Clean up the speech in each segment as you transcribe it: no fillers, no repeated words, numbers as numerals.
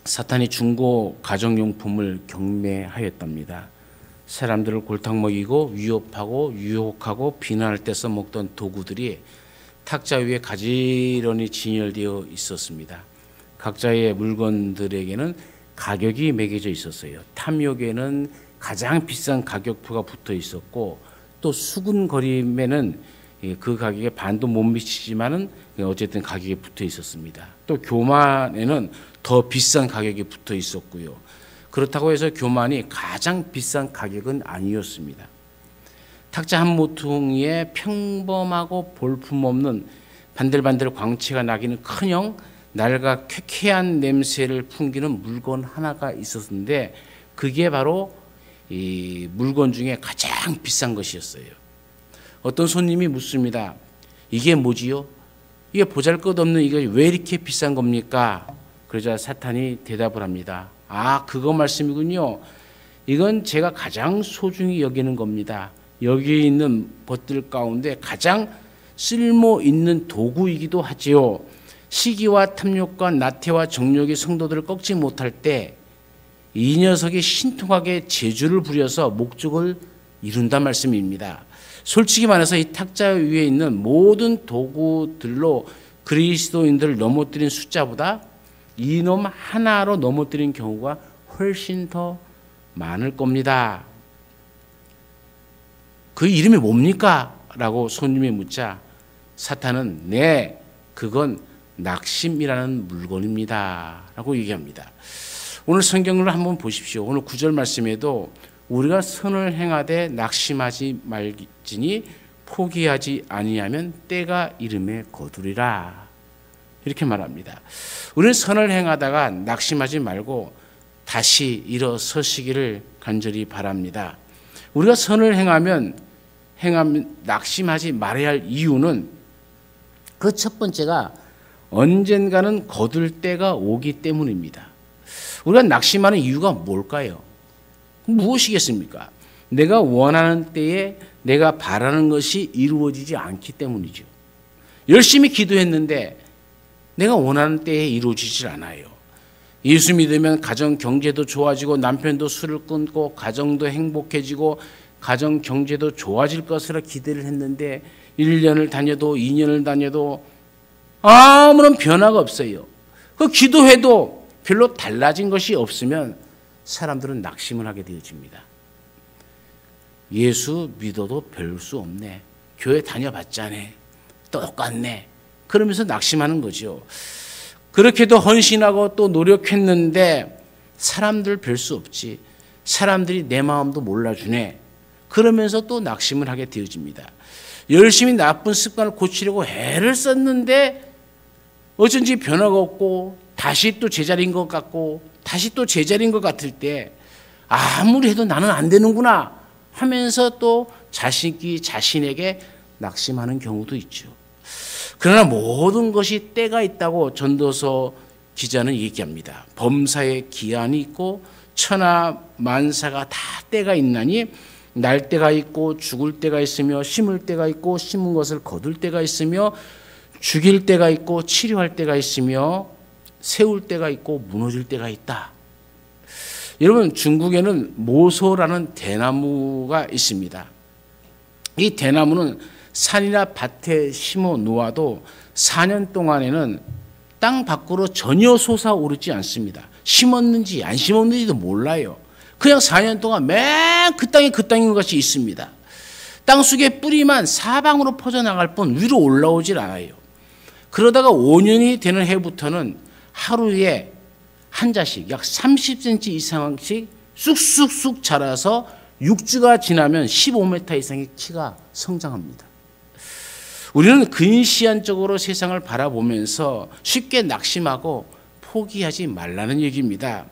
사탄이 중고 가정용품을 경매하였답니다. 사람들을 골탕 먹이고 위협하고 유혹하고 비난할 때 써먹던 도구들이 탁자 위에 가지런히 진열되어 있었습니다. 각자의 물건들에게는 가격이 매겨져 있었어요. 탐욕에는 가장 비싼 가격표가 붙어 있었고, 또 수군거림에는 그 가격에 반도 못 미치지만은 어쨌든 가격이 붙어 있었습니다. 또 교만에는 더 비싼 가격이 붙어 있었고요. 그렇다고 해서 교만이 가장 비싼 가격은 아니었습니다. 탁자 한 모퉁이에 평범하고 볼품없는 반들반들 광채가 나기는커녕 낡아 쾌쾌한 냄새를 풍기는 물건 하나가 있었는데, 그게 바로 이 물건 중에 가장 비싼 것이었어요. 어떤 손님이 묻습니다. 이게 뭐지요? 이게 보잘것없는 이게 왜 이렇게 비싼 겁니까? 그러자 사탄이 대답을 합니다. 아, 그거 말씀이군요. 이건 제가 가장 소중히 여기는 겁니다. 여기 있는 것들 가운데 가장 쓸모 있는 도구이기도 하지요. 시기와 탐욕과 나태와 정욕이 성도들을 꺾지 못할 때 이 녀석이 신통하게 재주를 부려서 목적을 이룬단 말씀입니다. 솔직히 말해서 이 탁자 위에 있는 모든 도구들로 그리스도인들을 넘어뜨린 숫자보다 이놈 하나로 넘어뜨린 경우가 훨씬 더 많을 겁니다. 그 이름이 뭡니까? 라고 손님이 묻자 사탄은 네, 그건 낙심이라는 물건입니다. 라고 얘기합니다. 오늘 성경을 한번 보십시오. 오늘 9절 말씀에도 우리가 선을 행하되 낙심하지 말지니 포기하지 아니하면 때가 이름에 거두리라. 이렇게 말합니다. 우리는 선을 행하다가 낙심하지 말고 다시 일어서시기를 간절히 바랍니다. 우리가 선을 행하면 낙심하지 말아야 할 이유는 그 첫 번째가 언젠가는 거둘 때가 오기 때문입니다. 우리가 낙심하는 이유가 뭘까요? 무엇이겠습니까? 내가 원하는 때에 내가 바라는 것이 이루어지지 않기 때문이죠. 열심히 기도했는데 내가 원하는 때에 이루어지질 않아요. 예수 믿으면 가정 경제도 좋아지고 남편도 술을 끊고 가정도 행복해지고 가정 경제도 좋아질 것으로 기대를 했는데 1년을 다녀도 2년을 다녀도 아무런 변화가 없어요. 그 기도해도 별로 달라진 것이 없으면 사람들은 낙심을 하게 되어집니다. 예수 믿어도 별 수 없네. 교회 다녀봤자네. 똑같네. 그러면서 낙심하는 거죠. 그렇게도 헌신하고 또 노력했는데 사람들 별 수 없지. 사람들이 내 마음도 몰라주네. 그러면서 또 낙심을 하게 되어집니다. 열심히 나쁜 습관을 고치려고 애를 썼는데 어쩐지 변화가 없고 다시 또 제자리인 것 같고 다시 또 제자리인 것 같을 때 아무리 해도 나는 안 되는구나 하면서 또 자신에게 낙심하는 경우도 있죠. 그러나 모든 것이 때가 있다고 전도서 기자는 얘기합니다. 범사에 기한이 있고 천하 만사가 다 때가 있나니 날 때가 있고 죽을 때가 있으며 심을 때가 있고 심은 것을 거둘 때가 있으며 죽일 때가 있고 치료할 때가 있으며 세울 때가 있고 무너질 때가 있다. 여러분, 중국에는 모소라는 대나무가 있습니다. 이 대나무는 산이나 밭에 심어 놓아도 4년 동안에는 땅 밖으로 전혀 솟아오르지 않습니다. 심었는지 안 심었는지도 몰라요. 그냥 4년 동안 맨 그 땅인 것이 있습니다. 땅 속의 뿌리만 사방으로 퍼져나갈 뿐 위로 올라오질 않아요. 그러다가 5년이 되는 해부터는 하루에 한 자씩 약 30cm 이상씩 쑥쑥쑥 자라서 6주가 지나면 15m 이상의 키가 성장합니다. 우리는 근시안적으로 세상을 바라보면서 쉽게 낙심하고 포기하지 말라는 얘기입니다.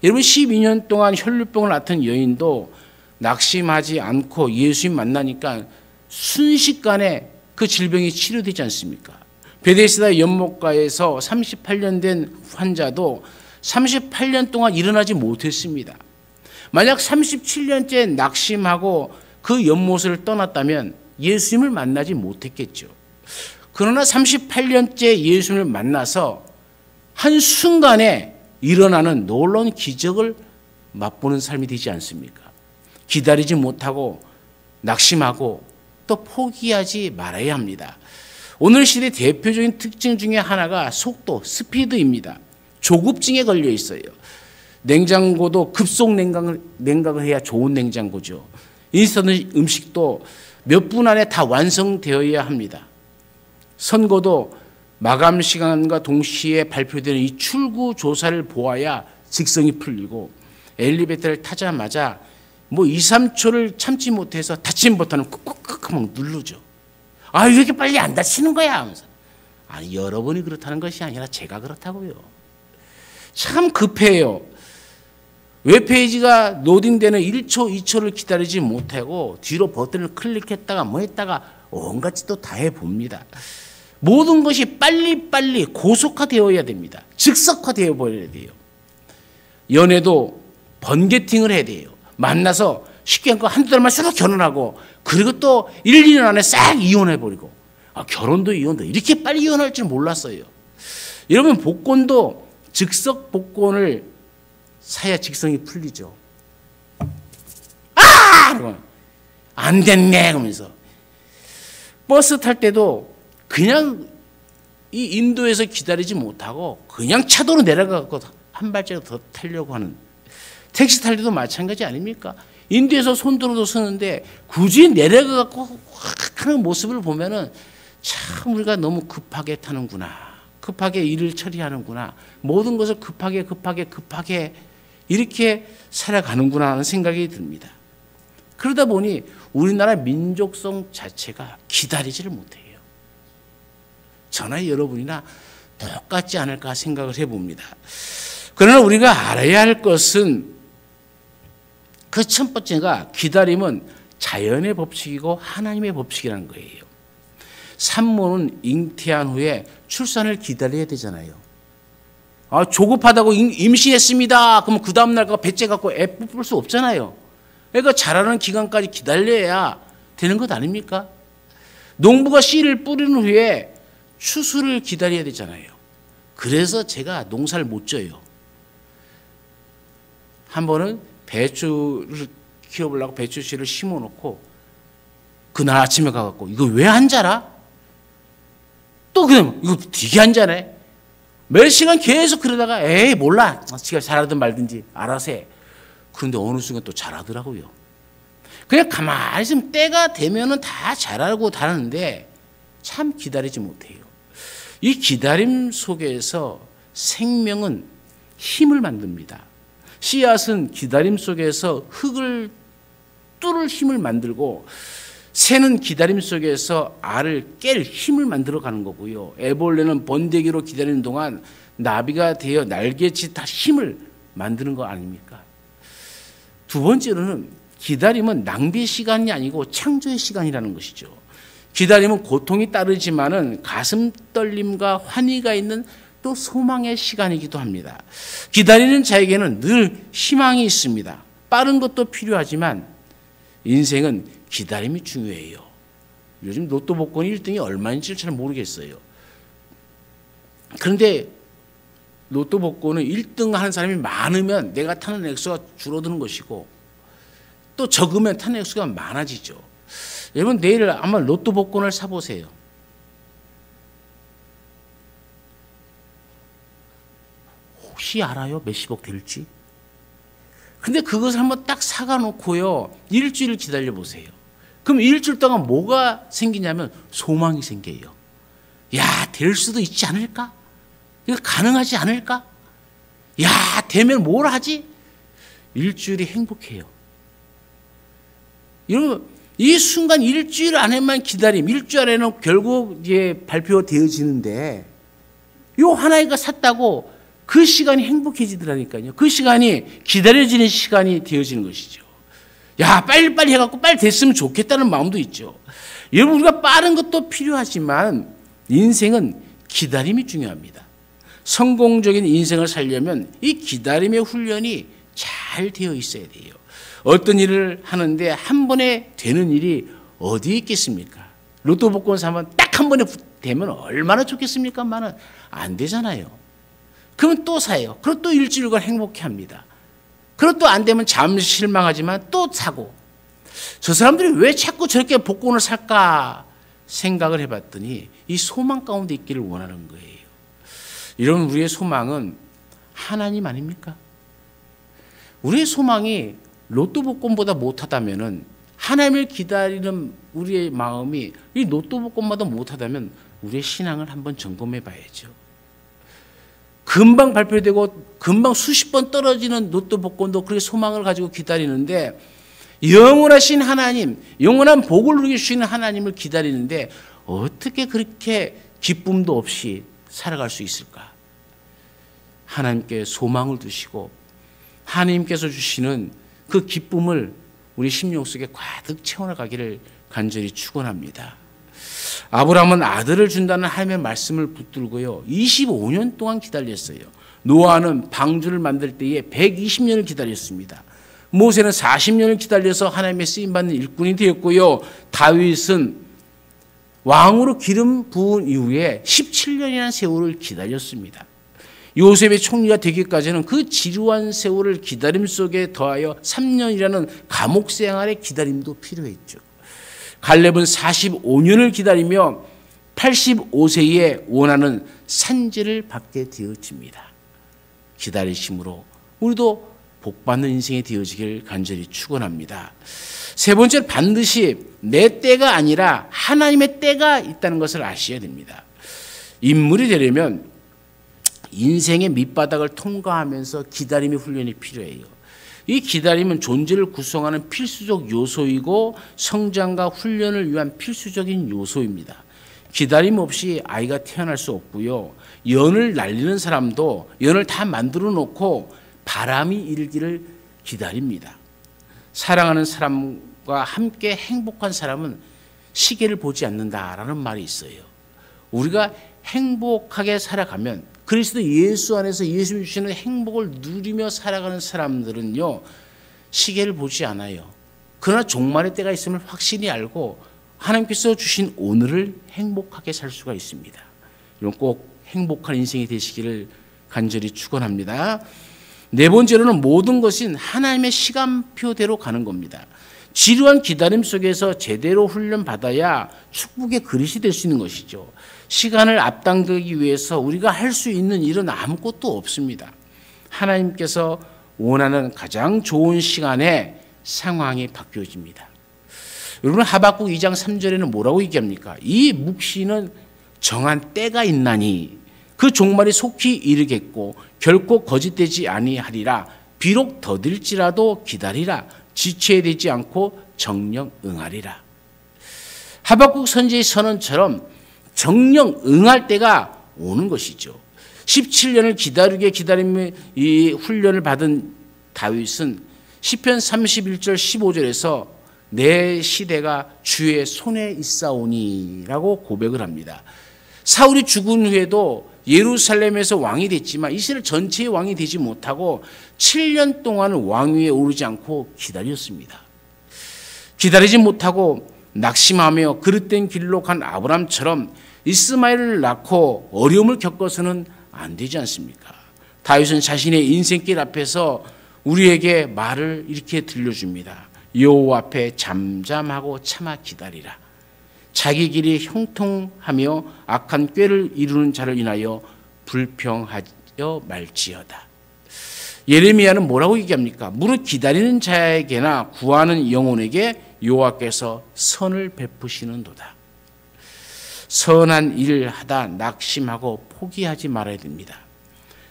여러분, 12년 동안 혈루병을 앓던 여인도 낙심하지 않고 예수님 만나니까 순식간에 그 질병이 치료되지 않습니까? 베데스다 연못가에서 38년 된 환자도 38년 동안 일어나지 못했습니다. 만약 37년째 낙심하고 그 연못을 떠났다면 예수님을 만나지 못했겠죠. 그러나 38년째 예수님을 만나서 한순간에 일어나는 놀라운 기적을 맛보는 삶이 되지 않습니까? 기다리지 못하고 낙심하고 또 포기하지 말아야 합니다. 오늘 시대 대표적인 특징 중에 하나가 속도, 스피드입니다. 조급증에 걸려 있어요. 냉장고도 급속 냉각을 해야 좋은 냉장고죠. 인스턴트 음식도 몇 분 안에 다 완성되어야 합니다. 선거도 마감 시간과 동시에 발표되는 이 출구 조사를 보아야 직성이 풀리고, 엘리베이터를 타자마자 2, 3초를 참지 못해서 닫힌 버튼을 꾹꾹꾹 누르죠. 아, 왜 이렇게 빨리 안 닫히는 거야 하면서. 아니, 여러분이 그렇다는 것이 아니라 제가 그렇다고요. 참 급해요. 웹페이지가 로딩되는 1초, 2초를 기다리지 못하고 뒤로 버튼을 클릭했다가 했다가 온갖 짓도 다 해봅니다. 모든 것이 빨리빨리 고속화되어야 됩니다. 즉석화되어 버려야 돼요. 연애도 번개팅을 해야 돼요. 만나서 쉽게 한두 달만 쑥 결혼하고, 그리고 또 1, 2년 안에 싹 이혼해버리고. 결혼도 이혼도 이렇게 빨리 이혼할 줄 몰랐어요. 여러분, 복권도 즉석 복권을 사야 직성이 풀리죠. 안 됐네 그러면서. 버스 탈 때도 그냥 이 인도에서 기다리지 못하고 그냥 차도로 내려가고 한 발자국 더 타려고 하는, 택시 탈 때도 마찬가지 아닙니까? 인도에서 손들어도 서는데 굳이 내려가고 하는 모습을 보면은 참 우리가 너무 급하게 타는구나, 급하게 일을 처리하는구나, 모든 것을 급하게 이렇게 살아가는구나 하는 생각이 듭니다. 그러다 보니 우리나라 민족성 자체가 기다리지를 못해요. 저나 여러분이나 똑같지 않을까 생각을 해봅니다. 그러나 우리가 알아야 할 것은 그 첫 번째가 기다림은 자연의 법칙이고 하나님의 법칙이라는 거예요. 산모는 잉태한 후에 출산을 기다려야 되잖아요. 조급하다고 임신했습니다. 그러면 그 다음날 배째 갖고 애 뽑을 수 없잖아요. 그러니까 자라는 기간까지 기다려야 되는 것 아닙니까? 농부가 씨를 뿌린 후에 추수를 기다려야 되잖아요. 그래서 제가 농사를 못 져요. 한 번은 배추를 키워보려고 배추씨를 심어놓고 그날 아침에 가갖고 이거 왜 안 자라? 또 그냥 이거 되게 안 자네. 몇 시간 계속 그러다가 에이 몰라, 지가 잘하든 말든지 알아서 해. 그런데 어느 순간 또 잘하더라고요. 그냥 가만히 있으면 때가 되면은 다 잘하고 다르는데 참 기다리지 못해요. 이 기다림 속에서 생명은 힘을 만듭니다. 씨앗은 기다림 속에서 흙을 뚫을 힘을 만들고, 새는 기다림 속에서 알을 깰 힘을 만들어 가는 거고요. 애벌레는 번데기로 기다리는 동안 나비가 되어 날개짓 다 힘을 만드는 거 아닙니까? 두 번째로는 기다림은 낭비의 시간이 아니고 창조의 시간이라는 것이죠. 기다림은 고통이 따르지만은 가슴 떨림과 환희가 있는 또 소망의 시간이기도 합니다. 기다리는 자에게는 늘 희망이 있습니다. 빠른 것도 필요하지만 인생은 기다림이 중요해요. 요즘 로또 복권 1등이 얼마인지 잘 모르겠어요. 그런데 로또 복권은 1등 하는 사람이 많으면 내가 타는 액수가 줄어드는 것이고, 또 적으면 타는 액수가 많아지죠. 여러분, 내일 아마 로또 복권을 사보세요. 혹시 알아요? 몇십억 될지? 근데 그것을 한번 딱 사가 놓고요, 일주일을 기다려 보세요. 그럼 일주일 동안 뭐가 생기냐면 소망이 생겨요. 야, 될 수도 있지 않을까? 이거 가능하지 않을까? 야, 되면 뭘 하지? 일주일이 행복해요. 여러분, 이 순간 일주일 안에만 기다림, 일주일 안에는 결국 이제 발표되어지는데, 요 하나이가 샀다고 그 시간이 행복해지더라니까요. 그 시간이 기다려지는 시간이 되어지는 것이죠. 야, 빨리빨리 해갖고 빨리 됐으면 좋겠다는 마음도 있죠. 여러분, 우리가 빠른 것도 필요하지만 인생은 기다림이 중요합니다. 성공적인 인생을 살려면 이 기다림의 훈련이 잘 되어 있어야 돼요. 어떤 일을 하는데 한 번에 되는 일이 어디에 있겠습니까? 로또 복권 사면 딱 한 번에 되면 얼마나 좋겠습니까만은 안 되잖아요. 그러면 또 사요. 그리고 또 일주일간 행복해합니다. 그리고 또 안 되면 잠시 실망하지만 또 사고. 저 사람들이 왜 자꾸 저렇게 복권을 살까 생각을 해봤더니 이 소망 가운데 있기를 원하는 거예요. 이런 우리의 소망은 하나님 아닙니까? 우리의 소망이 로또 복권보다 못하다면은, 하나님을 기다리는 우리의 마음이 이 로또 복권보다 못하다면 우리의 신앙을 한번 점검해 봐야죠. 금방 발표되고 금방 수십 번 떨어지는 로또 복권도 그렇게 소망을 가지고 기다리는데, 영원하신 하나님, 영원한 복을 누리게 주시는 하나님을 기다리는데 어떻게 그렇게 기쁨도 없이 살아갈 수 있을까? 하나님께 소망을 두시고 하나님께서 주시는 그 기쁨을 우리 심령 속에 가득 채워나가기를 간절히 축원합니다. 아브라함은 아들을 준다는 하나님의 말씀을 붙들고요, 25년 동안 기다렸어요. 노아는 방주를 만들 때에 120년을 기다렸습니다. 모세는 40년을 기다려서 하나님의 쓰임받는 일꾼이 되었고요, 다윗은 왕으로 기름 부은 이후에 17년이라는 세월을 기다렸습니다. 요셉의 총리가 되기까지는 그 지루한 세월을 기다림 속에 더하여 3년이라는 감옥 생활의 기다림도 필요했죠. 갈렙은 45년을 기다리며 85세에 원하는 산지를 받게 되어집니다. 기다리심으로 우리도 복받는 인생이 되어지길 간절히 축원합니다. 세 번째는 반드시 내 때가 아니라 하나님의 때가 있다는 것을 아셔야 됩니다. 인물이 되려면 인생의 밑바닥을 통과하면서 기다림의 훈련이 필요해요. 이 기다림은 존재를 구성하는 필수적 요소이고 성장과 훈련을 위한 필수적인 요소입니다. 기다림 없이 아이가 태어날 수 없고요, 연을 날리는 사람도 연을 다 만들어 놓고 바람이 일기를 기다립니다. 사랑하는 사람과 함께 행복한 사람은 시계를 보지 않는다라는 말이 있어요. 우리가 행복하게 살아가면, 그리스도 예수 안에서 예수 주시는 행복을 누리며 살아가는 사람들은요, 시계를 보지 않아요. 그러나 종말의 때가 있음을 확실히 알고 하나님께서 주신 오늘을 행복하게 살 수가 있습니다. 이런 꼭 행복한 인생이 되시기를 간절히 축원합니다. 네 번째로는 모든 것은 하나님의 시간표대로 가는 겁니다. 지루한 기다림 속에서 제대로 훈련받아야 축복의 그릇이 될 수 있는 것이죠. 시간을 앞당기기 위해서 우리가 할 수 있는 일은 아무것도 없습니다. 하나님께서 원하는 가장 좋은 시간에 상황이 바뀌어집니다. 여러분, 하박국 2장 3절에는 뭐라고 얘기합니까? 이 묵시는 정한 때가 있나니 그 종말이 속히 이르겠고 결코 거짓되지 아니하리라. 비록 더딜지라도 기다리라. 지체되지 되지 않고 정령 응하리라. 하박국 선지의 선언처럼 정령 응할 때가 오는 것이죠. 17년을 기다림의 이 훈련을 받은 다윗은 시편 31절 15절에서 내 시대가 주의 손에 있사오니라고 고백을 합니다. 사울이 죽은 후에도 예루살렘에서 왕이 됐지만 이스라엘 전체의 왕이 되지 못하고 7년 동안 왕위에 오르지 않고 기다렸습니다. 기다리지 못하고 낙심하며 그릇된 길로 간 아브람처럼 이스마엘을 낳고 어려움을 겪어서는 안 되지 않습니까? 다윗은 자신의 인생길 앞에서 우리에게 말을 이렇게 들려줍니다. 여호와 앞에 잠잠하고 참아 기다리라. 자기 길이 형통하며 악한 꾀를 이루는 자를 인하여 불평하여 말지어다. 예레미야는 뭐라고 얘기합니까? 무릇 기다리는 자에게나 구하는 영혼에게 여호와께서 선을 베푸시는도다. 선한 일을 하다 낙심하고 포기하지 말아야 됩니다.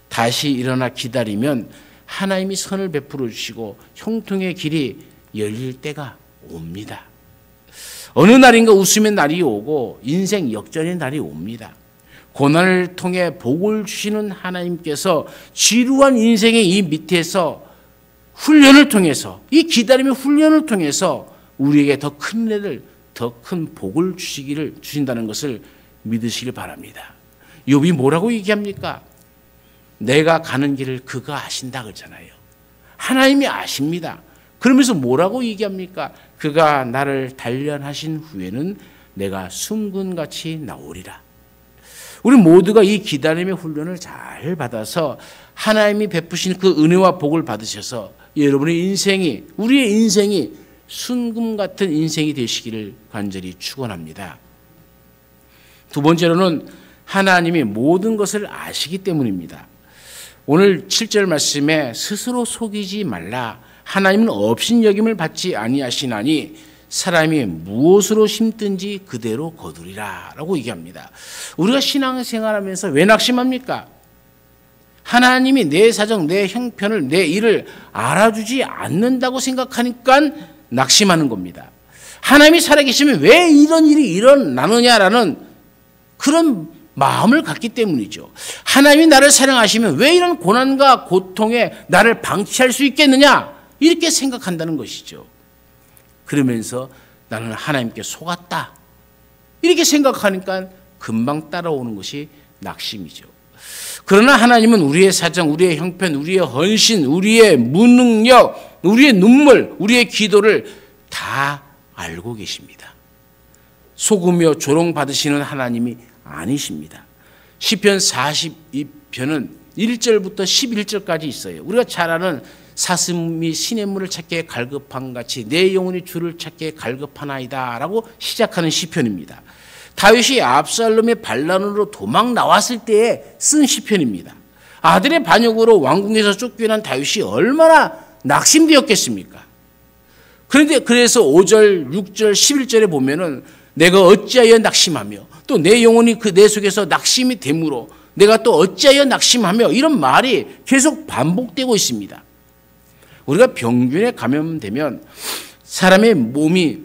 다시 일어나 기다리면 하나님이 선을 베풀어 주시고 형통의 길이 열릴 때가 옵니다. 어느 날인가 웃음의 날이 오고 인생 역전의 날이 옵니다. 고난을 통해 복을 주시는 하나님께서 지루한 인생의 이 밑에서 훈련을 통해서, 이 기다림의 훈련을 통해서 우리에게 더 큰 은혜를, 더 큰 복을 주신다는 것을 믿으시길 바랍니다. 욥이 뭐라고 얘기합니까? 내가 가는 길을 그가 아신다 그러잖아요. 하나님이 아십니다. 그러면서 뭐라고 얘기합니까? 그가 나를 단련하신 후에는 내가 순금같이 나오리라. 우리 모두가 이 기다림의 훈련을 잘 받아서 하나님이 베푸신 그 은혜와 복을 받으셔서 여러분의 인생이, 우리의 인생이 순금 같은 인생이 되시기를 간절히 축원합니다. 두 번째로는 하나님이 모든 것을 아시기 때문입니다. 오늘 7절 말씀에 스스로 속이지 말라. 하나님은 업신여김을 받지 아니하시나니 사람이 무엇으로 심든지 그대로 거두리라 라고 얘기합니다. 우리가 신앙생활하면서 왜 낙심합니까? 하나님이 내 사정, 내 형편을, 내 일을 알아주지 않는다고 생각하니까 낙심하는 겁니다. 하나님이 살아계시면 왜 이런 일이 일어나느냐라는 그런 마음을 갖기 때문이죠. 하나님이 나를 사랑하시면 왜 이런 고난과 고통에 나를 방치할 수 있겠느냐? 이렇게 생각한다는 것이죠. 그러면서 나는 하나님께 속았다. 이렇게 생각하니까 금방 따라오는 것이 낙심이죠. 그러나 하나님은 우리의 사정, 우리의 형편, 우리의 헌신, 우리의 무능력, 우리의 눈물, 우리의 기도를 다 알고 계십니다. 속으며 조롱받으시는 하나님이 아니십니다. 시편 42편은 1절부터 11절까지 있어요. 우리가 잘 아는 사슴이 시냇물을 찾기에 갈급한 같이 내 영혼이 주를 찾기에 갈급하나이다 라고 시작하는 시편입니다. 다윗이 압살롬의 반란으로 도망 나왔을 때에 쓴 시편입니다. 아들의 반역으로 왕궁에서 쫓겨난 다윗이 얼마나 낙심되었겠습니까? 그런데 그래서 5절, 6절, 11절에 보면은 내가 어찌하여 낙심하며 또 내 영혼이 그 내 속에서 낙심이 되므로 내가 또 어찌하여 낙심하며 이런 말이 계속 반복되고 있습니다. 우리가 병균에 감염되면 사람의 몸이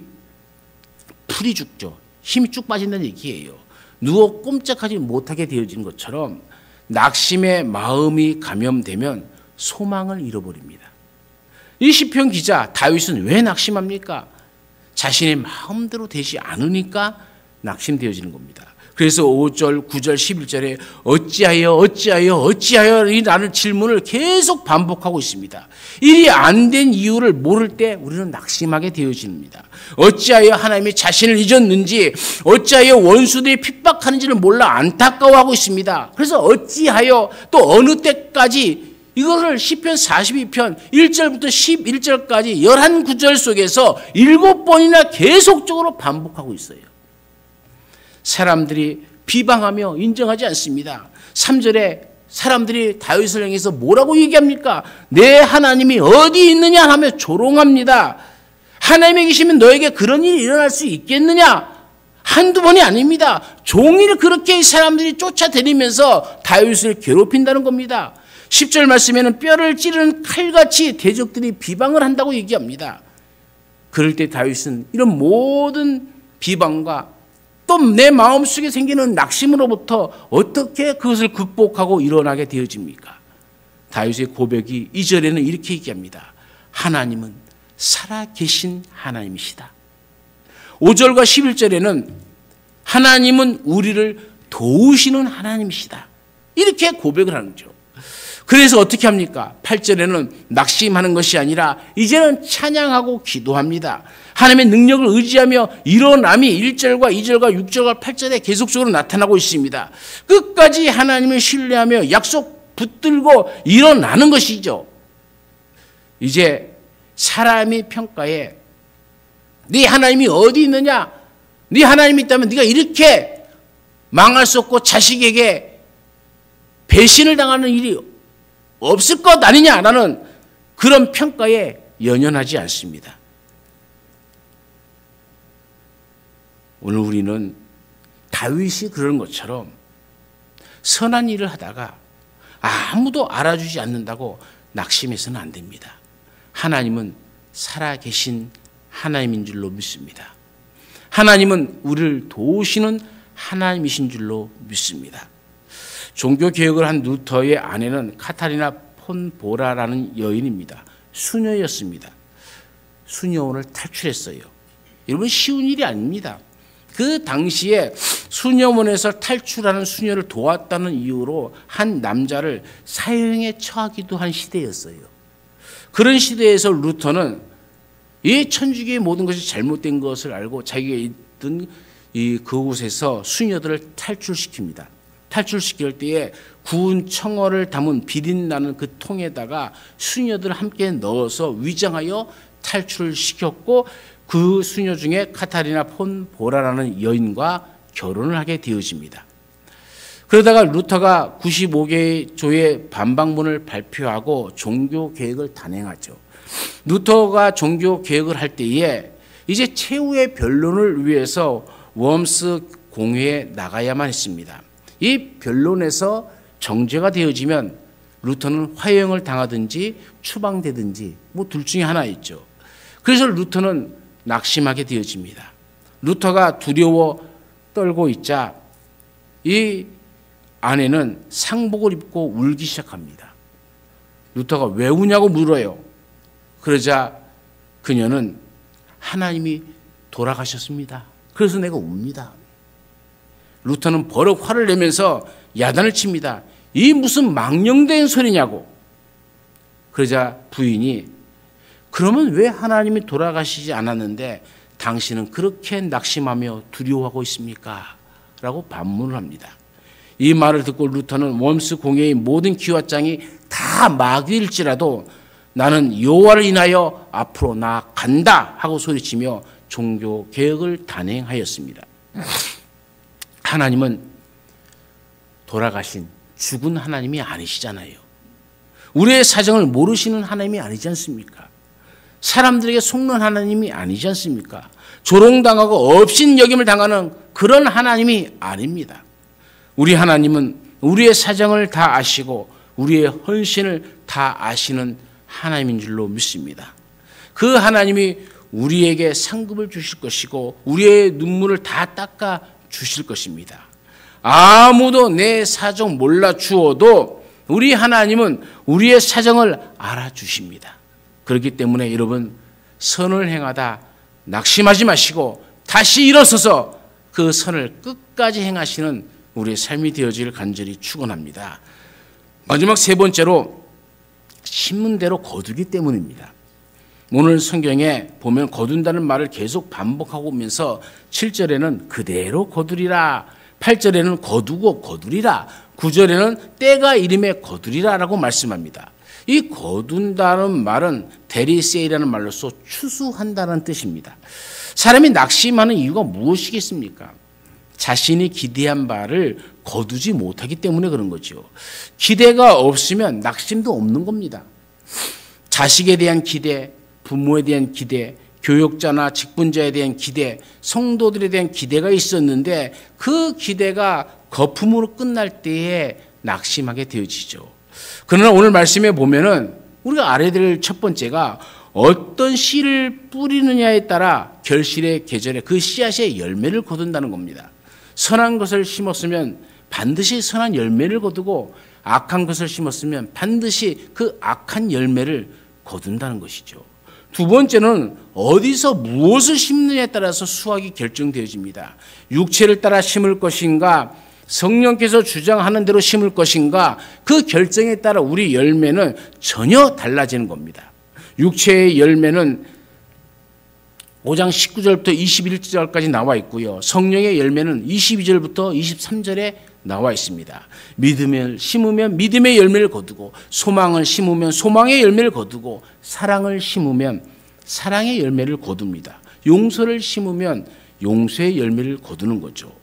풀이 죽죠. 힘이 쭉 빠진다는 얘기예요. 누워 꼼짝하지 못하게 되어진 것처럼 낙심의 마음이 감염되면 소망을 잃어버립니다. 이 시편 기자 다윗은 왜 낙심합니까? 자신의 마음대로 되지 않으니까 낙심되어지는 겁니다. 그래서 5절, 9절, 11절에 어찌하여 라는 질문을 계속 반복하고 있습니다. 일이 안 된 이유를 모를 때 우리는 낙심하게 되어집니다. 어찌하여 하나님이 자신을 잊었는지, 어찌하여 원수들이 핍박하는지를 몰라 안타까워하고 있습니다. 그래서 어찌하여 또 어느 때까지 이거를 시편 42편 1절부터 11절까지 11구절 속에서 7번이나 계속적으로 반복하고 있어요. 사람들이 비방하며 인정하지 않습니다. 3절에 사람들이 다윗을 향해서 뭐라고 얘기합니까? 내 하나님이 어디 있느냐 하며 조롱합니다. 하나님이 계시면 너에게 그런 일이 일어날 수 있겠느냐? 한두 번이 아닙니다. 종일 그렇게 사람들이 쫓아다니면서 다윗을 괴롭힌다는 겁니다. 10절 말씀에는 뼈를 찌르는 칼같이 대적들이 비방을 한다고 얘기합니다. 그럴 때 다윗은 이런 모든 비방과 또 내 마음속에 생기는 낙심으로부터 어떻게 그것을 극복하고 일어나게 되어집니까? 다윗의 고백이 2절에는 이렇게 얘기합니다. 하나님은 살아계신 하나님이시다. 5절과 11절에는 하나님은 우리를 도우시는 하나님이시다. 이렇게 고백을 하는 거죠. 그래서 어떻게 합니까? 8절에는 낙심하는 것이 아니라 이제는 찬양하고 기도합니다. 하나님의 능력을 의지하며 일어남이 1절과 2절과 6절과 8절에 계속적으로 나타나고 있습니다. 끝까지 하나님을 신뢰하며 약속 붙들고 일어나는 것이죠. 이제 사람이 평가에 네 하나님이 어디 있느냐? 네 하나님이 있다면 네가 이렇게 망할 수 없고 자식에게 배신을 당하는 일이 없을 것 아니냐라는 그런 평가에 연연하지 않습니다. 오늘 우리는 다윗이 그런 것처럼 선한 일을 하다가 아무도 알아주지 않는다고 낙심해서는 안 됩니다. 하나님은 살아계신 하나님인 줄로 믿습니다. 하나님은 우리를 도우시는 하나님이신 줄로 믿습니다. 종교개혁을 한 루터의 아내는 카타리나 폰보라라는 여인입니다. 수녀였습니다. 수녀원을 탈출했어요. 여러분 쉬운 일이 아닙니다. 그 당시에 수녀원에서 탈출하는 수녀를 도왔다는 이유로 한 남자를 사형에 처하기도 한 시대였어요. 그런 시대에서 루터는 이 천주교의 모든 것이 잘못된 것을 알고 자기가 있던 그곳에서 수녀들을 탈출시킵니다. 탈출시킬 때에 구운 청어를 담은 비린나는 그 통에다가 수녀들을 함께 넣어서 위장하여 탈출시켰고 그 수녀 중에 카타리나 폰 보라라는 여인과 결혼을 하게 되어집니다. 그러다가 루터가 95개의 조의 반박문을 발표하고 종교 개혁을 단행하죠. 루터가 종교 개혁을 할 때에 이제 최후의 변론을 위해서 웜스 공회에 나가야만 했습니다. 이 변론에서 정죄가 되어지면 루터는 화형을 당하든지 추방되든지 뭐 둘 중에 하나였죠. 그래서 루터는 낙심하게 되어집니다. 루터가 두려워 떨고 있자 이 아내는 상복을 입고 울기 시작합니다. 루터가 왜 우냐고 물어요. 그러자 그녀는 하나님이 돌아가셨습니다. 그래서 내가 웁니다. 루터는 버럭 화를 내면서 야단을 칩니다. 이 무슨 망령된 소리냐고. 그러자 부인이 그러면 왜 하나님이 돌아가시지 않았는데 당신은 그렇게 낙심하며 두려워하고 있습니까? 라고 반문을 합니다. 이 말을 듣고 루터는 웜스 공회의 모든 기와장이 다 마귀일지라도 나는 여호와를 인하여 앞으로 나아간다 하고 소리치며 종교 개혁을 단행하였습니다. 하나님은 돌아가신 죽은 하나님이 아니시잖아요. 우리의 사정을 모르시는 하나님이 아니지 않습니까? 사람들에게 속는 하나님이 아니지 않습니까? 조롱당하고 업신여김을 당하는 그런 하나님이 아닙니다. 우리 하나님은 우리의 사정을 다 아시고 우리의 헌신을 다 아시는 하나님인 줄로 믿습니다. 그 하나님이 우리에게 상급을 주실 것이고 우리의 눈물을 다 닦아 주실 것입니다. 아무도 내 사정 몰라 주어도 우리 하나님은 우리의 사정을 알아주십니다. 그렇기 때문에 여러분 선을 행하다 낙심하지 마시고 다시 일어서서 그 선을 끝까지 행하시는 우리의 삶이 되어질 간절히 축원합니다. 마지막 세 번째로 신문대로 거두기 때문입니다. 오늘 성경에 보면 거둔다는 말을 계속 반복하고 오면서 7절에는 그대로 거두리라, 8절에는 거두고 거두리라, 9절에는 때가 이름에 거두리라 라고 말씀합니다. 이 거둔다는 말은 데리세이라는 말로서 추수한다는 뜻입니다. 사람이 낙심하는 이유가 무엇이겠습니까? 자신이 기대한 바를 거두지 못하기 때문에 그런 거죠. 기대가 없으면 낙심도 없는 겁니다. 자식에 대한 기대, 부모에 대한 기대, 교역자나 직분자에 대한 기대, 성도들에 대한 기대가 있었는데 그 기대가 거품으로 끝날 때에 낙심하게 되어지죠. 그러나 오늘 말씀에 보면은 우리가 알아야 될 첫 번째가 어떤 씨를 뿌리느냐에 따라 결실의 계절에 그 씨앗의 열매를 거둔다는 겁니다. 선한 것을 심었으면 반드시 선한 열매를 거두고 악한 것을 심었으면 반드시 그 악한 열매를 거둔다는 것이죠. 두 번째는 어디서 무엇을 심느냐에 따라서 수확이 결정되어집니다. 육체를 따라 심을 것인가, 성령께서 주장하는 대로 심을 것인가, 그 결정에 따라 우리 열매는 전혀 달라지는 겁니다. 육체의 열매는 5장 19절부터 21절까지 나와 있고요. 성령의 열매는 22절부터 23절에 나와 있습니다. 믿음을 심으면 믿음의 열매를 거두고, 소망을 심으면 소망의 열매를 거두고, 사랑을 심으면 사랑의 열매를 거둡니다. 용서를 심으면 용서의 열매를 거두는 거죠.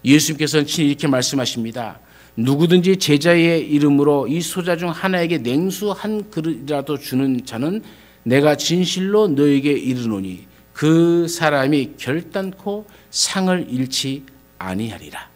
예수님께서는 친히 이렇게 말씀하십니다. 누구든지 제자의 이름으로 이 소자 중 하나에게 냉수 한 그릇이라도 주는 자는 내가 진실로 너에게 이르노니 그 사람이 결단코 상을 잃지 아니하리라.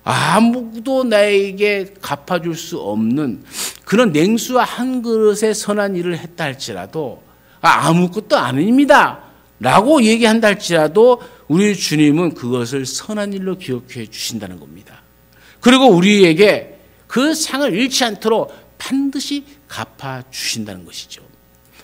아무도 나에게 갚아줄 수 없는 그런 냉수와 한 그릇의 선한 일을 했다 할지라도 아무것도 아닙니다 라고 얘기한다 할지라도 우리 주님은 그것을 선한 일로 기억해 주신다는 겁니다. 그리고 우리에게 그 상을 잃지 않도록 반드시 갚아 주신다는 것이죠.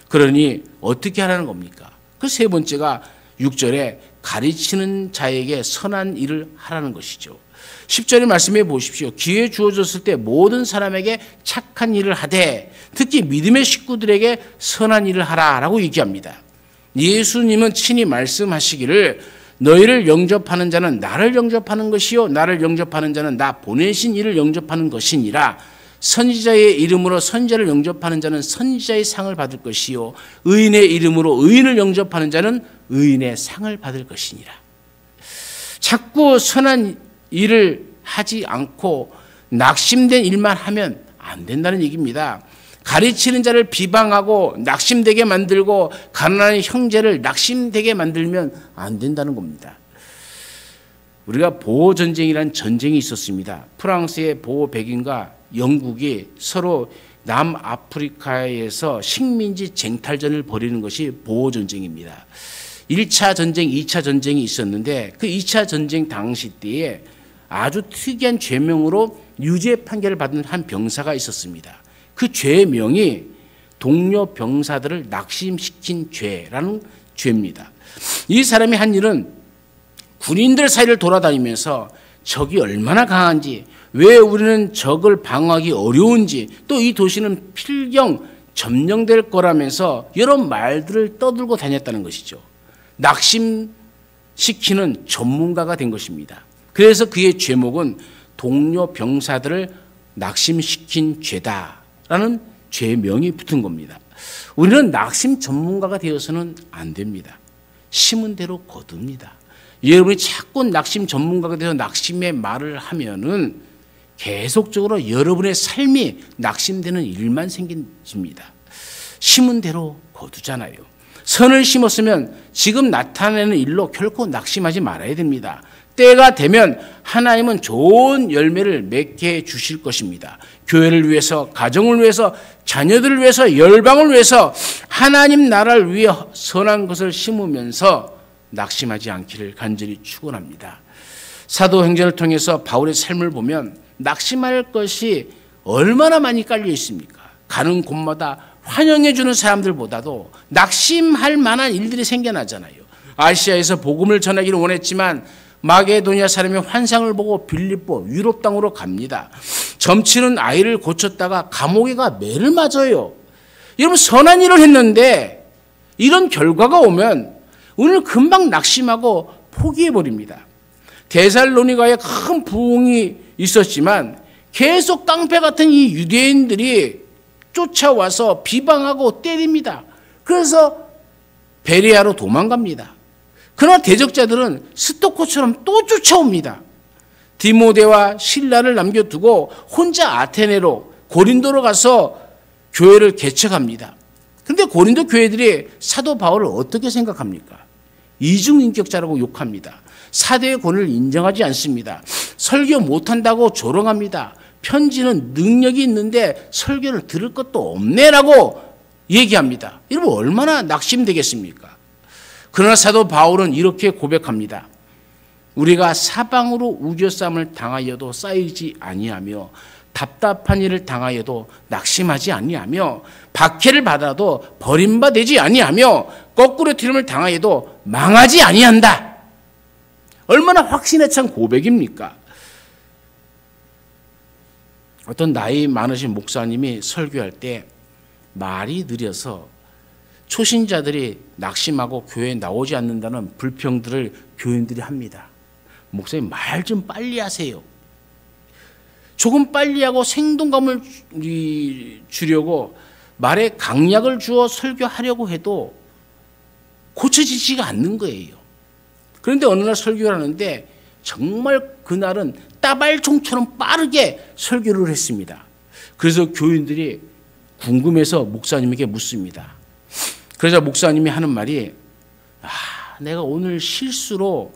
그러니 어떻게 하라는 겁니까? 그 세 번째가 6절에 가르치는 자에게 선한 일을 하라는 것이죠. 10절의 말씀해 보십시오. 기회 주어졌을 때 모든 사람에게 착한 일을 하되 특히 믿음의 식구들에게 선한 일을 하라라고 얘기합니다. 예수님은 친히 말씀하시기를 너희를 영접하는 자는 나를 영접하는 것이요 나를 영접하는 자는 나 보내신 이를 영접하는 것이니라. 선지자의 이름으로 선지자를 영접하는 자는 선지자의 상을 받을 것이요 의인의 이름으로 의인을 영접하는 자는 의인의 상을 받을 것이니라. 자꾸 선한 일을 하지 않고 낙심된 일만 하면 안 된다는 얘기입니다. 가르치는 자를 비방하고 낙심되게 만들고 가난한 형제를 낙심되게 만들면 안 된다는 겁니다. 우리가 보호전쟁이라는 전쟁이 있었습니다. 프랑스의 보호백인과 영국이 서로 남아프리카에서 식민지 쟁탈전을 벌이는 것이 보호전쟁입니다. 1차 전쟁, 2차 전쟁이 있었는데 그 2차 전쟁 당시 때에 아주 특이한 죄명으로 유죄 판결을 받은 한 병사가 있었습니다. 그 죄명이 동료 병사들을 낙심시킨 죄라는 죄입니다. 이 사람이 한 일은 군인들 사이를 돌아다니면서 적이 얼마나 강한지, 왜 우리는 적을 방어하기 어려운지, 또 이 도시는 필경 점령될 거라면서 여러 말들을 떠들고 다녔다는 것이죠. 낙심시키는 전문가가 된 것입니다. 그래서 그의 죄목은 동료 병사들을 낙심시킨 죄다라는 죄명이 붙은 겁니다. 우리는 낙심 전문가가 되어서는 안 됩니다. 심은 대로 거둡니다. 여러분이 자꾸 낙심 전문가가 되어서 낙심의 말을 하면은 계속적으로 여러분의 삶이 낙심되는 일만 생깁니다. 심은 대로 거두잖아요. 선을 심었으면 지금 나타내는 일로 결코 낙심하지 말아야 됩니다. 때가 되면 하나님은 좋은 열매를 맺게 해 주실 것입니다. 교회를 위해서, 가정을 위해서, 자녀들을 위해서, 열방을 위해서 하나님 나라를 위해 선한 것을 심으면서 낙심하지 않기를 간절히 축원합니다. 사도행전을 통해서 바울의 삶을 보면 낙심할 것이 얼마나 많이 깔려 있습니까? 가는 곳마다 환영해 주는 사람들보다도 낙심할 만한 일들이 생겨나잖아요. 아시아에서 복음을 전하기를 원했지만 마게도니아 사람이 환상을 보고 빌립보 유럽 땅으로 갑니다. 점치는 아이를 고쳤다가 감옥에 가 매를 맞아요. 여러분, 선한 일을 했는데 이런 결과가 오면 오늘 금방 낙심하고 포기해버립니다. 데살로니가에 큰 부흥이 있었지만 계속 깡패 같은 이 유대인들이 쫓아와서 비방하고 때립니다. 그래서 베레아로 도망갑니다. 그러나 대적자들은 스토커처럼 또 쫓아옵니다. 디모데와 실라를 남겨두고 혼자 아테네로 고린도로 가서 교회를 개척합니다. 그런데 고린도 교회들이 사도 바울을 어떻게 생각합니까? 이중인격자라고 욕합니다. 사대의 권을 인정하지 않습니다. 설교 못한다고 조롱합니다. 편지는 능력이 있는데 설교를 들을 것도 없네라고 얘기합니다. 여러분, 얼마나 낙심되겠습니까? 그러나 사도 바울은 이렇게 고백합니다. 우리가 사방으로 우겨쌈을 당하여도 쌓이지 아니하며 답답한 일을 당하여도 낙심하지 아니하며 박해를 받아도 버림받지 아니하며 거꾸로 트림을 당하여도 망하지 아니한다. 얼마나 확신에 찬 고백입니까? 어떤 나이 많으신 목사님이 설교할 때 말이 느려서 초신자들이 낙심하고 교회에 나오지 않는다는 불평들을 교인들이 합니다. 목사님, 말 좀 빨리 하세요. 조금 빨리 하고 생동감을 주려고 말에 강약을 주어 설교하려고 해도 고쳐지지가 않는 거예요. 그런데 어느 날 설교를 하는데 정말 그날은 따발총처럼 빠르게 설교를 했습니다. 그래서 교인들이 궁금해서 목사님에게 묻습니다. 그러자 목사님이 하는 말이, 내가 오늘 실수로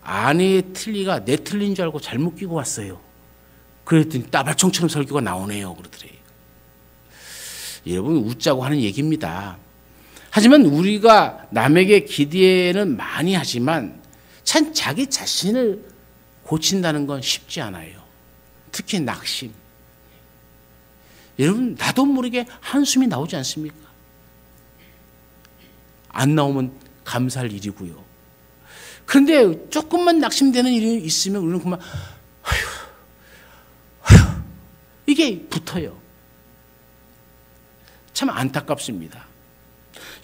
아내의 틀니가 내 틀린 줄 알고 잘못 끼고 왔어요. 그랬더니 따발총처럼 설교가 나오네요. 그러더래요. 여러분, 웃자고 하는 얘기입니다. 하지만 우리가 남에게 기대는 많이 하지만 참 자기 자신을 고친다는 건 쉽지 않아요. 특히 낙심. 여러분, 나도 모르게 한숨이 나오지 않습니까? 안 나오면 감사할 일이고요. 그런데 조금만 낙심되는 일이 있으면 우리는 그만 이게 붙어요. 참 안타깝습니다.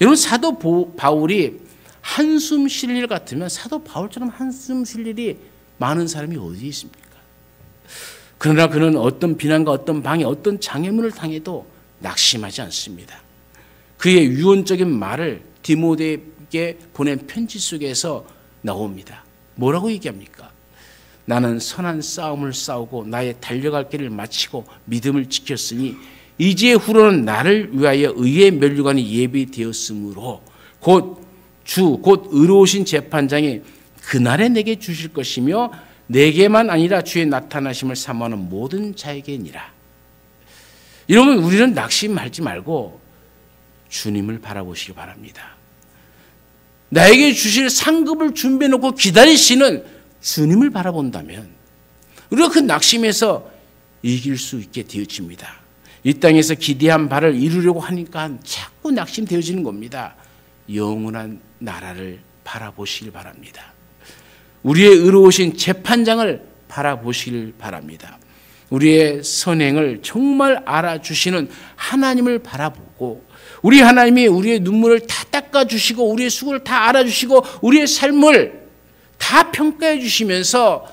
여러분, 사도 바울이 한숨 쉴 일 같으면 사도 바울처럼 한숨 쉴 일이 많은 사람이 어디 있습니까? 그러나 그는 어떤 비난과 어떤 방해, 어떤 장애물을 당해도 낙심하지 않습니다. 그의 유언적인 말을 디모데에게 보낸 편지 속에서 나옵니다. 뭐라고 얘기합니까? 나는 선한 싸움을 싸우고 나의 달려갈 길을 마치고 믿음을 지켰으니 이제 후로는 나를 위하여 의의 면류관이 예비되었으므로 곧 의로우신 재판장이 그날에 내게 주실 것이며 내게만 아니라 주의 나타나심을 사모하는 모든 자에게니라. 여러분, 우리는 낙심하지 말고 주님을 바라보시기 바랍니다. 나에게 주실 상급을 준비해 놓고 기다리시는 주님을 바라본다면 우리가 그 낙심에서 이길 수 있게 되어집니다. 이 땅에서 기대한 바를 이루려고 하니까 자꾸 낙심되어지는 겁니다. 영원한 나라를 바라보시길 바랍니다. 우리의 의로우신 재판장을 바라보시길 바랍니다. 우리의 선행을 정말 알아주시는 하나님을 바라보고 우리 하나님이 우리의 눈물을 다 닦아주시고 우리의 수고를 다 알아주시고 우리의 삶을 다 평가해 주시면서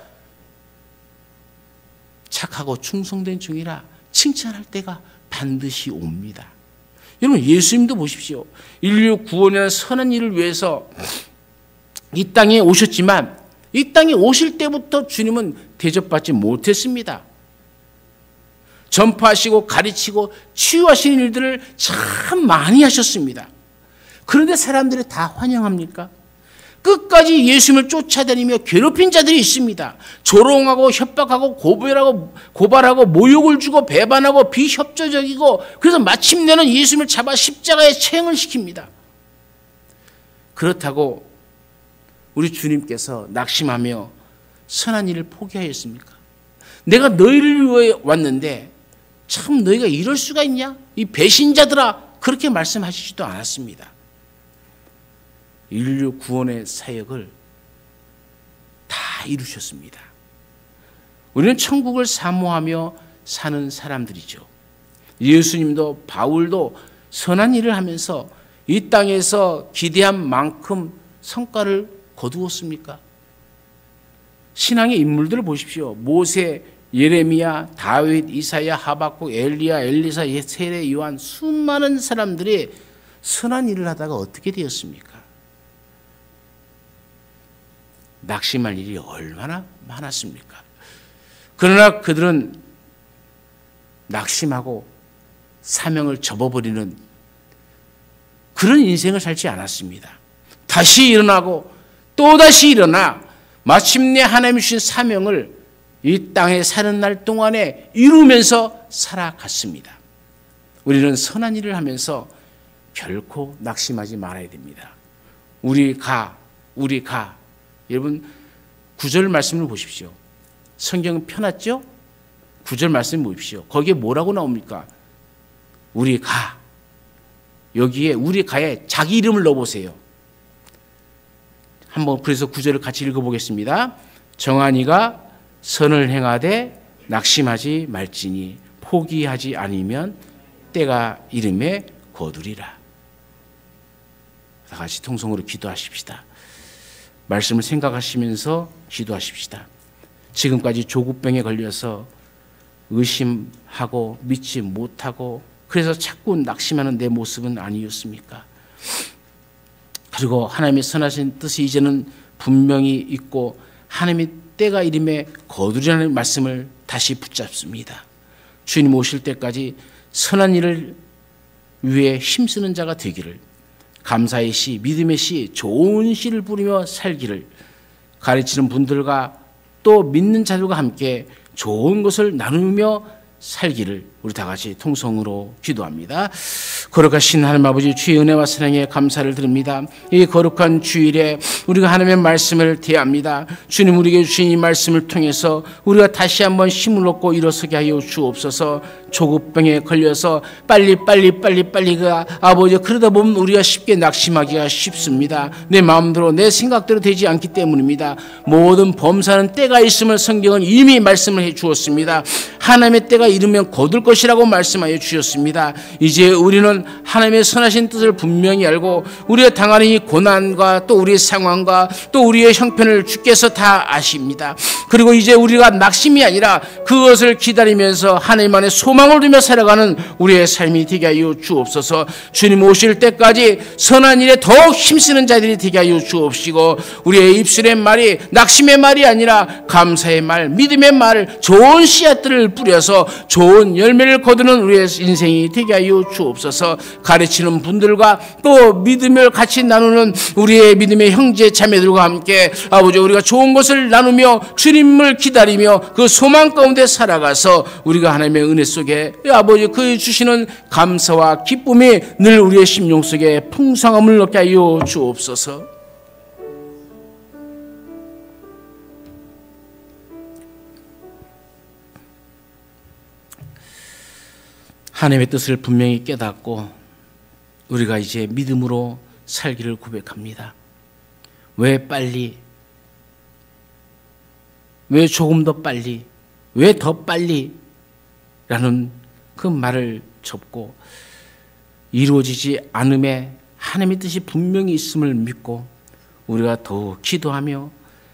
착하고 충성된 종이라 칭찬할 때가 반드시 옵니다. 여러분, 예수님도 보십시오. 인류 구원이라는 선한 일을 위해서 이 땅에 오셨지만 이 땅에 오실 때부터 주님은 대접받지 못했습니다. 전파하시고 가르치고 치유하시는 일들을 참 많이 하셨습니다. 그런데 사람들이 다 환영합니까? 끝까지 예수님을 쫓아다니며 괴롭힌 자들이 있습니다. 조롱하고 협박하고 고발하고 모욕을 주고 배반하고 비협조적이고 그래서 마침내는 예수님을 잡아 십자가에 체형을 시킵니다. 그렇다고 우리 주님께서 낙심하며 선한 일을 포기하였습니까? 내가 너희를 위해 왔는데 참 너희가 이럴 수가 있냐? 이 배신자들아, 그렇게 말씀하시지도 않았습니다. 인류 구원의 사역을 다 이루셨습니다. 우리는 천국을 사모하며 사는 사람들이죠. 예수님도 바울도 선한 일을 하면서 이 땅에서 기대한 만큼 성과를 거두었습니까? 신앙의 인물들을 보십시오. 모세, 예레미야, 다윗, 이사야, 하박국, 엘리야, 엘리사, 세례, 요한 수많은 사람들이 선한 일을 하다가 어떻게 되었습니까? 낙심할 일이 얼마나 많았습니까? 그러나 그들은 낙심하고 사명을 접어버리는 그런 인생을 살지 않았습니다. 다시 일어나고 또다시 일어나 마침내 하나님이 주신 사명을 이 땅에 사는 날 동안에 이루면서 살아갔습니다. 우리는 선한 일을 하면서 결코 낙심하지 말아야 됩니다. 우리 가. 여러분 9절 말씀을 보십시오. 성경은 펴놨죠? 9절 말씀 보십시오. 거기에 뭐라고 나옵니까? 우리 가. 여기에 우리 가에 자기 이름을 넣어보세요. 한번 그래서 9절을 같이 읽어보겠습니다. 정한이가 선을 행하되 낙심하지 말지니 포기하지 않으면 때가 이름에 거두리라. 다 같이 통성으로 기도하십시다. 말씀을 생각하시면서 기도하십시다. 지금까지 조국병에 걸려서 의심하고 믿지 못하고 그래서 자꾸 낙심하는 내 모습은 아니었습니까? 그리고 하나님의 선하신 뜻이 이제는 분명히 있고 하나님의 때가 이름에 거두리라는 말씀을 다시 붙잡습니다. 주님 오실 때까지 선한 일을 위해 힘쓰는 자가 되기를, 감사의 시, 믿음의 시, 좋은 시를 부르며 살기를, 가르치는 분들과 또 믿는 자들과 함께 좋은 것을 나누며 살기를 우리 다 같이 통성으로 기도합니다. 거룩하신 하나님 아버지, 주의 은혜와 사랑에 감사를 드립니다. 이 거룩한 주일에 우리가 하나님의 말씀을 대합니다. 주님, 우리에게 주신 이 말씀을 통해서 우리가 다시 한번 힘을 얻고 일어서게 하여 주옵소서. 조급병에 걸려서 빨리가 아버지, 그러다 보면 우리가 쉽게 낙심하기가 쉽습니다. 내 마음대로 내 생각대로 되지 않기 때문입니다. 모든 범사는 때가 있음을 성경은 이미 말씀을 해 주었습니다. 하나님의 때가 이르면 거둘 것이 것이라고 말씀하여 주셨습니다. 이제 우리는 하나님의 선하신 뜻을 분명히 알고 우리가 당하는 이 고난과 또 우리의 상황과 또 우리의 형편을 주께서 다 아십니다. 그리고 이제 우리가 낙심이 아니라 그것을 기다리면서 하나님 안에 소망을 두며 살아가는 우리의 삶이 되게 하여 주옵소서. 주님 오실 때까지 선한 일에 더욱 힘쓰는 자들이 되게 하여 주옵시고 우리의 입술의 말이 낙심의 말이 아니라 감사의 말, 믿음의 말, 좋은 씨앗들을 뿌려서 좋은 열매를 거두는 우리의 인생이 되게 하여 주옵소서. 가르치는 분들과 또 믿음을 같이 나누는 우리의 믿음의 형제 자매들과 함께 아버지 우리가 좋은 것을 나누며 주님을 기다리며 그 소망 가운데 살아가서 우리가 하나님의 은혜 속에 아버지 그 주시는 감사와 기쁨이 늘 우리의 심령 속에 풍성함을 얻게 하여 주옵소서. 하나님의 뜻을 분명히 깨닫고 우리가 이제 믿음으로 살기를 고백합니다. 왜 빨리? 왜 조금 더 빨리? 왜 더 빨리? 라는 그 말을 접고 이루어지지 않음에 하나님의 뜻이 분명히 있음을 믿고 우리가 더욱 기도하며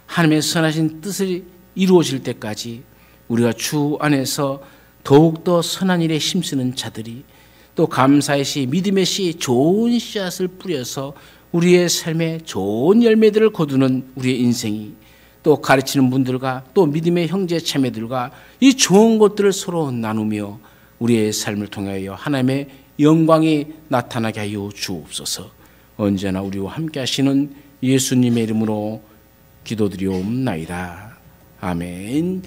하나님의 선하신 뜻이 이루어질 때까지 우리가 주 안에서 더욱더 선한 일에 힘쓰는 자들이 또 감사의 씨, 믿음의 씨, 좋은 씨앗을 뿌려서 우리의 삶에 좋은 열매들을 거두는 우리의 인생이 또 가르치는 분들과 또 믿음의 형제 자매들과 이 좋은 것들을 서로 나누며 우리의 삶을 통하여 하나님의 영광이 나타나게 하여 주옵소서. 언제나 우리와 함께 하시는 예수님의 이름으로 기도드리옵나이다. 아멘.